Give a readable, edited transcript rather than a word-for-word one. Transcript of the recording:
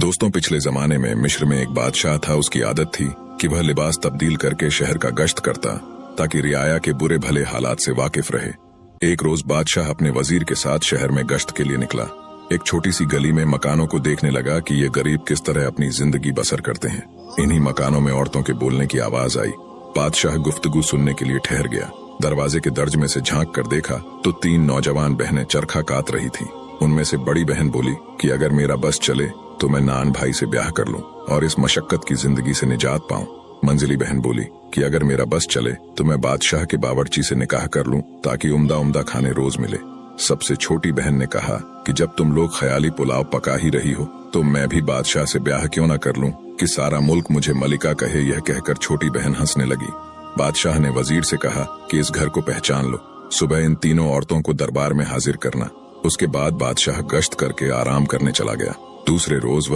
दोस्तों, पिछले जमाने में मिस्र में एक बादशाह था। उसकी आदत थी कि वह लिबास तब्दील करके शहर का गश्त करता ताकि रियाया के बुरे भले हालात से वाकिफ रहे। एक रोज बादशाह अपने वजीर के साथ शहर में गश्त के लिए निकला। एक छोटी सी गली में मकानों को देखने लगा कि ये गरीब किस तरह अपनी जिंदगी बसर करते हैं। इन्हीं मकानों में औरतों के बोलने की आवाज आई। बादशाह गुफ्तगू सुनने के लिए ठहर गया। दरवाजे के दर्ज में से झांक कर देखा तो 3 नौजवान बहनें चरखा काट रही थीं। उनमें से बड़ी बहन बोली कि अगर मेरा बस चले तो मैं नान भाई से ब्याह कर लूं और इस मशक्कत की जिंदगी से निजात पाऊं। मंजिली बहन बोली कि अगर मेरा बस चले तो मैं बादशाह के बावर्ची से निकाह कर लूं ताकि उम्दा उम्दा खाने रोज मिले। सबसे छोटी बहन ने कहा कि जब तुम लोग ख्याली पुलाव पका ही रही हो तो मैं भी बादशाह से ब्याह क्यों ना कर लूं कि सारा मुल्क मुझे मलिका कहे। यह कहकर छोटी बहन हंसने लगी। बादशाह ने वजीर से कहा कि इस घर को पहचान लो, सुबह इन तीनों औरतों को दरबार में हाजिर करना। उसके बाद बादशाह गश्त करके आराम करने चला गया। दूसरे रोज वह